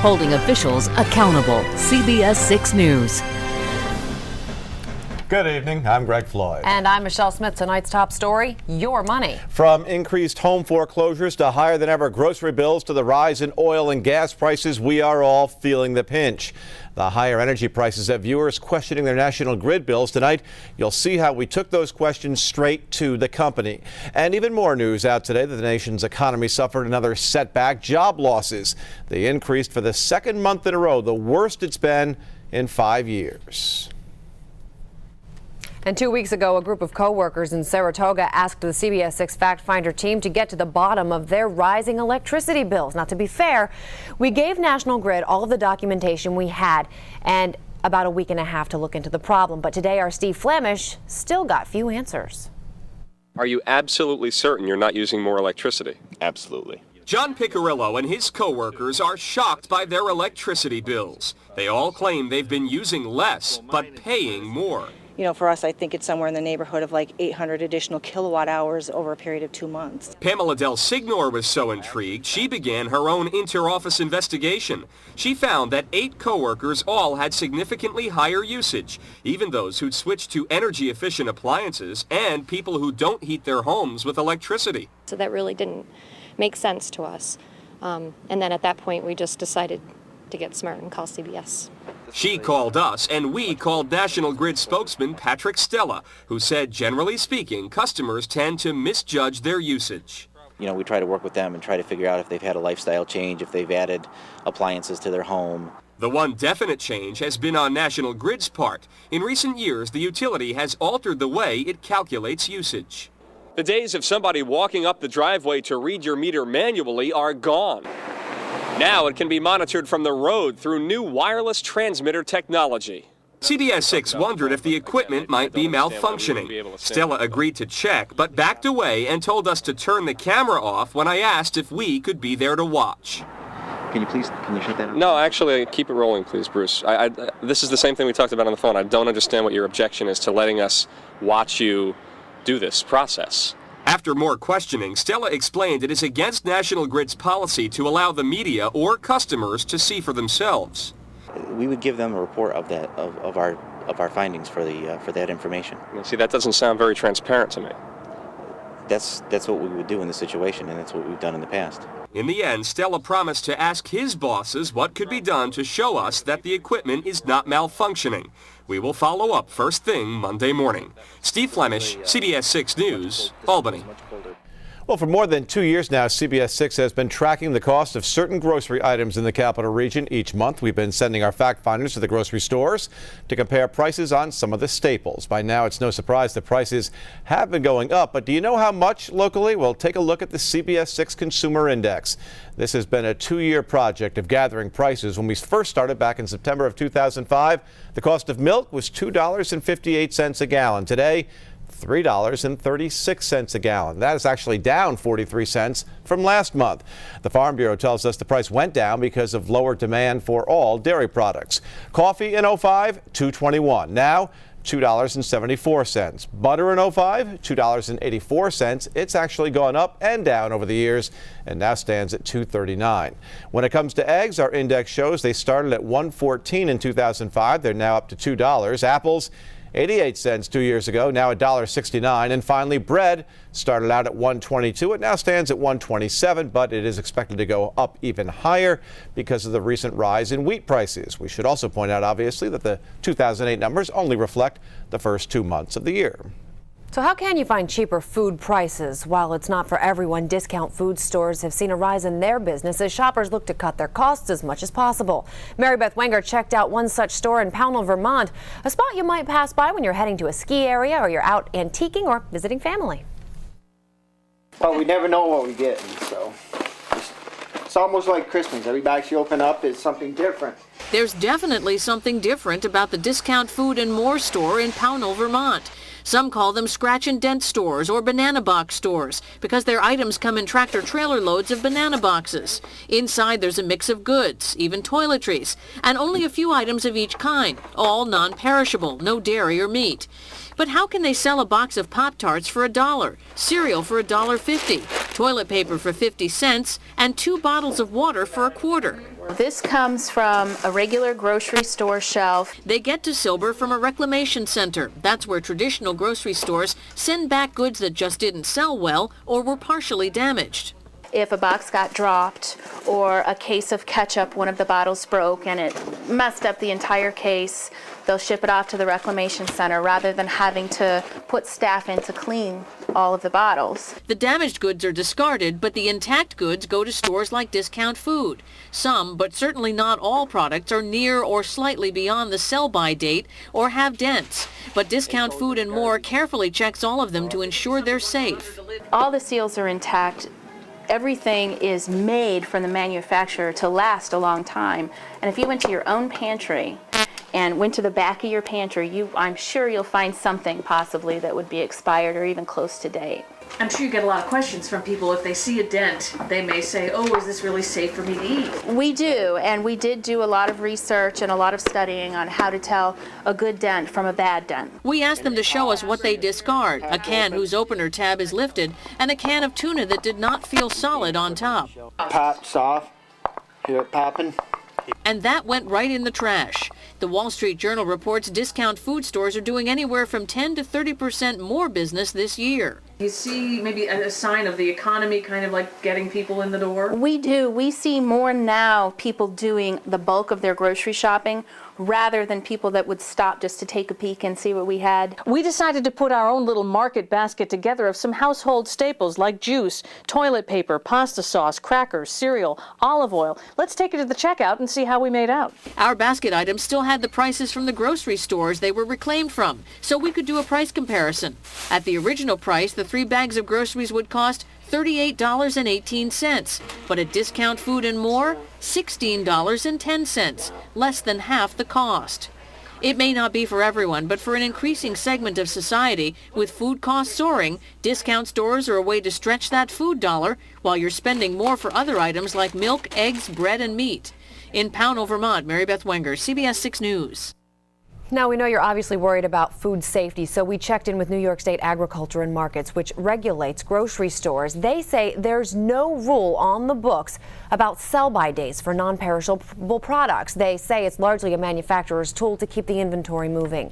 holding officials accountable. CBS 6 News. Good evening. I'm Greg Floyd. And I'm Michelle Smith. Tonight's top story, your money. From increased home foreclosures to higher than ever grocery bills to the rise in oil and gas prices, we are all feeling the pinch. The higher energy prices have viewers questioning their national grid bills. Tonight, you'll see how we took those questions straight to the company. And even more news out today that the nation's economy suffered another setback, job losses. They increased for the second month in a row, the worst it's been in 5 years. And 2 weeks ago, a group of co-workers in Saratoga asked the CBS 6 Fact Finder team to get to the bottom of their rising electricity bills. Now, to be fair, we gave National Grid all of the documentation we had and about a week and a half to look into the problem. But today, our Steve Flamish still got few answers. Are you absolutely certain you're not using more electricity? Absolutely. John Piccirillo and his co-workers are shocked by their electricity bills. They all claim they've been using less, but paying more. You know, for us, I think it's somewhere in the neighborhood of like 800 additional kilowatt hours over a period of 2 months. Pamela Del Signor was so intrigued, she began her own inter-office investigation. She found that 8 coworkers all had significantly higher usage, even those who'd switched to energy-efficient appliances and people who don't heat their homes with electricity. So that really didn't make sense to us. And then at that point, we just decided to get smart and call CBS. She called us, and we called National Grid spokesman Patrick Stella, who said, generally speaking, customers tend to misjudge their usage. You know, we try to work with them and try to figure out if they've had a lifestyle change, if they've added appliances to their home. The one definite change has been on National Grid's part. In recent years, the utility has altered the way it calculates usage. The days of somebody walking up the driveway to read your meter manually are gone. Now it can be monitored from the road through new wireless transmitter technology. CBS 6 wondered if the equipment might be malfunctioning. Stella agreed to check, but backed away and told us to turn the camera off when I asked if we could be there to watch. Can you shut that off? No, actually, keep it rolling, please, Bruce. This is the same thing we talked about on the phone. I don't understand what your objection is to letting us watch you do this process. After more questioning, Stella explained it is against National Grid's policy to allow the media or customers to see for themselves. We would give them a report of that, of our findings for that information. See, that doesn't sound very transparent to me. That's what we would do in this situation, and that's what we've done in the past. In the end, Stella promised to ask his bosses what could be done to show us that the equipment is not malfunctioning. We will follow up first thing Monday morning. Steve Flemish, CBS 6 News, Albany. Well, for more than 2 years now, CBS 6 has been tracking the cost of certain grocery items in the capital region. Each month, we've been sending our fact finders to the grocery stores to compare prices on some of the staples. By now, it's no surprise that prices have been going up. But do you know how much locally? Well, take a look at the CBS 6 Consumer Index. This has been a 2-year project of gathering prices. When we first started back in September of 2005, the cost of milk was $2.58 a gallon. Today, $3.36 a gallon. That is actually down 43 cents from last month. The Farm Bureau tells us the price went down because of lower demand for all dairy products. Coffee in 05, $2.21. Now, $2.74. Butter in 05, $2.84. It's actually gone up and down over the years and now stands at $2.39. When it comes to eggs, our index shows they started at $1.14 in 2005. They're now up to $2. Apples, 88 cents 2 years ago, now $1.69. And finally, bread started out at $1.22. It now stands at $1.27, but it is expected to go up even higher because of the recent rise in wheat prices. We should also point out, obviously, that the 2008 numbers only reflect the first 2 months of the year. So how can you find cheaper food prices? While it's not for everyone, discount food stores have seen a rise in their business as shoppers look to cut their costs as much as possible. Mary Beth Wenger checked out one such store in Pownell, Vermont, a spot you might pass by when you're heading to a ski area or you're out antiquing or visiting family. Well, we never know what we get, so it's almost like Christmas. Every bag you open up is something different. There's definitely something different about the Discount Food and More store in Pownell, Vermont. Some call them scratch and dent stores or banana box stores because their items come in tractor trailer loads of banana boxes. Inside there's a mix of goods, even toiletries, and only a few items of each kind, all non-perishable, no dairy or meat. But how can they sell a box of Pop-Tarts for $1, cereal for $1.50, toilet paper for 50 cents, and 2 bottles of water for $0.25? This comes from a regular grocery store shelf. They get to silver from a reclamation center. That's where traditional grocery stores send back goods that just didn't sell well or were partially damaged. If a box got dropped or a case of ketchup, one of the bottles broke and it messed up the entire case, they'll ship it off to the reclamation center rather than having to put staff in to clean all of the bottles. The damaged goods are discarded, but the intact goods go to stores like Discount Food. Some, but certainly not all products, are near or slightly beyond the sell-by date or have dents. But Discount Food and More carefully checks all of them to ensure they're safe. All the seals are intact. Everything is made from the manufacturer to last a long time. And if you went to your own pantry and went to the back of your pantry, I'm sure you'll find something possibly that would be expired or even close to date. I'm sure you get a lot of questions from people. If they see a dent, they may say, oh, is this really safe for me to eat? We do, and we did do a lot of research and a lot of studying on how to tell a good dent from a bad dent. We asked them to show us what they discard, a can whose opener tab is lifted, and a can of tuna that did not feel solid on top. Pops off, hear it popping. And that went right in the trash. The Wall Street Journal reports discount food stores are doing anywhere from 10 to 30% more business this year. You see maybe a sign of the economy kind of like getting people in the door? We do. We see more now people doing the bulk of their grocery shopping rather than people that would stop just to take a peek and see what we had. We decided to put our own little market basket together of some household staples like juice, toilet paper, pasta sauce, crackers, cereal, olive oil. Let's take it to the checkout and see how we made out. Our basket items still had the prices from the grocery stores they were reclaimed from, so we could do a price comparison. At the original price, the 3 bags of groceries would cost $38.18, but at Discount Food and More, $16.10, less than half the cost. It may not be for everyone, but for an increasing segment of society, with food costs soaring, discount stores are a way to stretch that food dollar while you're spending more for other items like milk, eggs, bread, and meat. In Pownell, Vermont, Mary Beth Wenger, CBS 6 News. Now, we know you're obviously worried about food safety, so we checked in with New York State Agriculture and Markets, which regulates grocery stores. They say there's no rule on the books about sell-by days for non-perishable products. They say it's largely a manufacturer's tool to keep the inventory moving.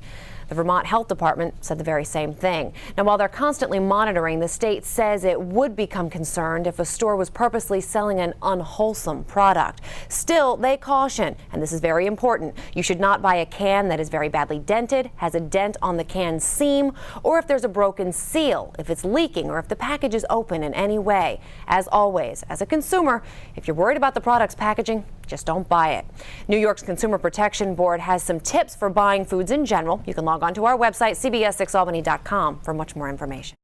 The Vermont Health Department said the very same thing. Now, while they're constantly monitoring, the state says it would become concerned if a store was purposely selling an unwholesome product. Still, they caution, and this is very important, you should not buy a can that is very badly dented, has a dent on the can seam, or if there's a broken seal, if it's leaking, or if the package is open in any way. As always, as a consumer, if you're worried about the product's packaging, just don't buy it. New York's Consumer Protection Board has some tips for buying foods in general. You can log on to our website, cbs6albany.com, for much more information.